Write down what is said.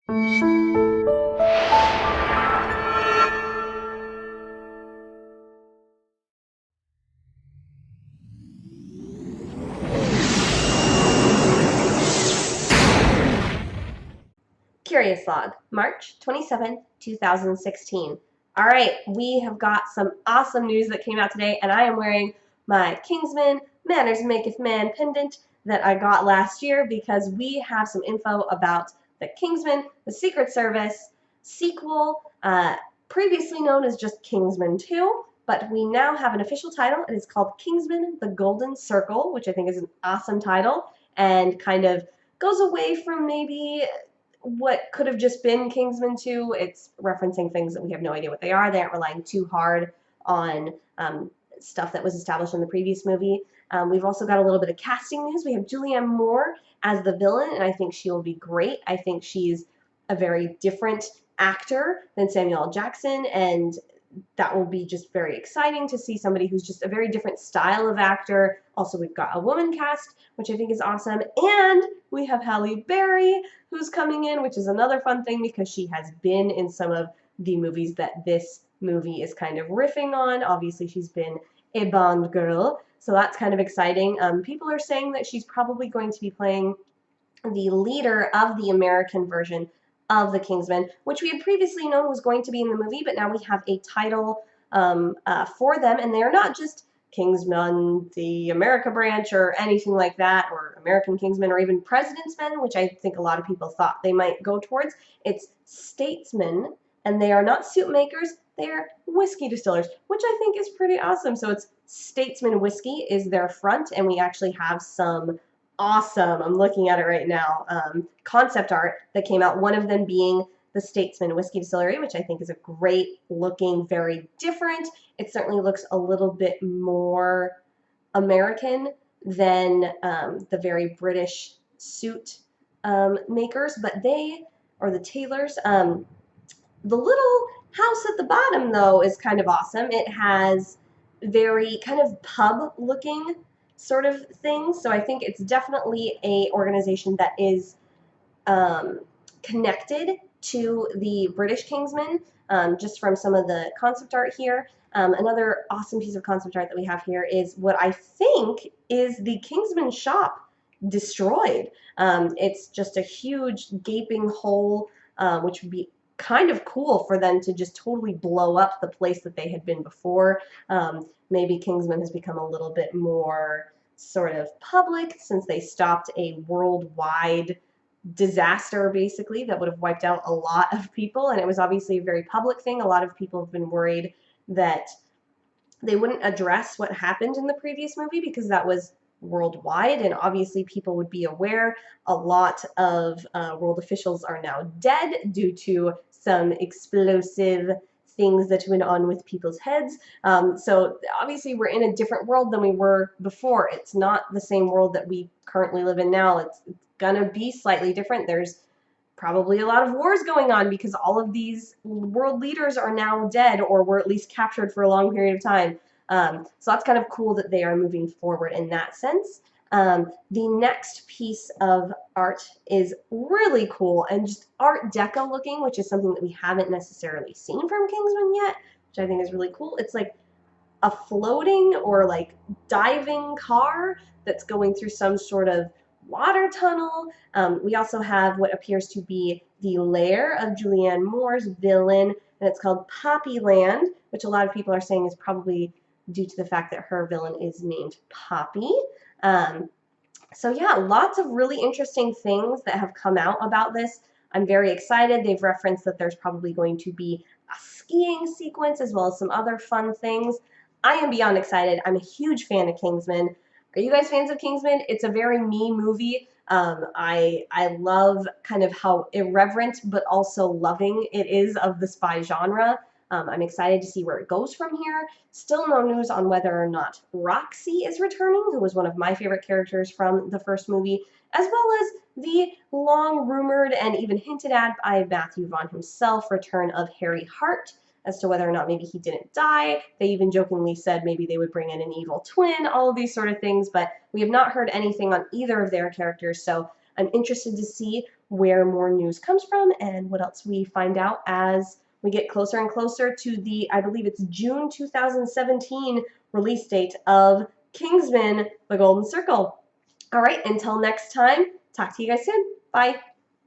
Curious Log, March 27th, 2016. All right, we have got some awesome news that came out today, and I am wearing my Kingsman Manners Maketh Man pendant that I got last year because we have some info about the Kingsman, the Secret Service sequel, previously known as just Kingsman 2, but we now have an official title. It is called Kingsman the Golden Circle, which I think is an awesome title and kind of goes away from maybe what could have just been Kingsman 2. It's referencing things that we have no idea what they are. They aren't relying too hard on stuff that was established in the previous movie. We've also got a little bit of casting news. We have Julianne Moore as the villain, and I think she will be great. I think she's a very different actor than Samuel L. Jackson, and that will be just very exciting to see somebody who's just a very different style of actor. Also, we've got a woman cast, which I think is awesome, and we have Halle Berry, who's coming in, which is another fun thing because she has been in some of the movies that this movie is kind of riffing on. Obviously, she's been a Bond girl, so that's kind of exciting. People are saying that she's probably going to be playing the leader of the American version of the Kingsman, which we had previously known was going to be in the movie, but now we have a title for them, and they are not just Kingsman, the America branch, or anything like that, or American Kingsman, or even President's Men, which I think a lot of people thought they might go towards. It's Statesman, and they are not suit makers, they are whiskey distillers, which I think is pretty awesome. So it's Statesman Whiskey is their front, and we actually have some awesome, I'm looking at it right now, concept art that came out, one of them being the Statesman Whiskey Distillery, which I think is a great looking, very different. It certainly looks a little bit more American than the very British suit makers, but they, or the tailors, the little house at the bottom, though, is kind of awesome. It has very kind of pub looking sort of things, so I think it's definitely a organization that is connected to the British Kingsman, just from some of the concept art here. Another awesome piece of concept art that we have here is what I think is the Kingsman shop destroyed. It's just a huge gaping hole, which would be kind of cool for them to just totally blow up the place that they had been before. Maybe Kingsman has become a little bit more sort of public since they stopped a worldwide disaster, basically, that would have wiped out a lot of people, and it was obviously a very public thing. A lot of people have been worried that they wouldn't address what happened in the previous movie because that was worldwide, and obviously people would be aware. A lot of world officials are now dead due to some explosive things that went on with people's heads. So obviously we're in a different world than we were before. It's not the same world that we currently live in now. It's gonna be slightly different. There's probably a lot of wars going on because all of these world leaders are now dead or were at least captured for a long period of time. So that's kind of cool that they are moving forward in that sense. The next piece of art is really cool and just Art Deco looking, which is something that we haven't necessarily seen from Kingsman yet, which I think is really cool. It's like a floating or like diving car that's going through some sort of water tunnel. We also have what appears to be the lair of Julianne Moore's villain, and it's called Poppyland, which a lot of people are saying is probably due to the fact that her villain is named Poppy. So yeah, lots of really interesting things that have come out about this. I'm very excited. They've referenced that there's probably going to be a skiing sequence as well as some other fun things. I am beyond excited. I'm a huge fan of Kingsman. Are you guys fans of Kingsman? It's a very me movie. I love kind of how irreverent but also loving it is of the spy genre. I'm excited to see where it goes from here. Still no news on whether or not Roxy is returning, who was one of my favorite characters from the first movie, as well as the long-rumored and even hinted at by Matthew Vaughn himself return of Harry Hart, as to whether or not maybe he didn't die. They even jokingly said maybe they would bring in an evil twin, all of these sort of things, but we have not heard anything on either of their characters, so I'm interested to see where more news comes from and what else we find out as we get closer and closer to the, I believe it's June 2017 release date of Kingsman: The Golden Circle. All right, until next time, talk to you guys soon. Bye.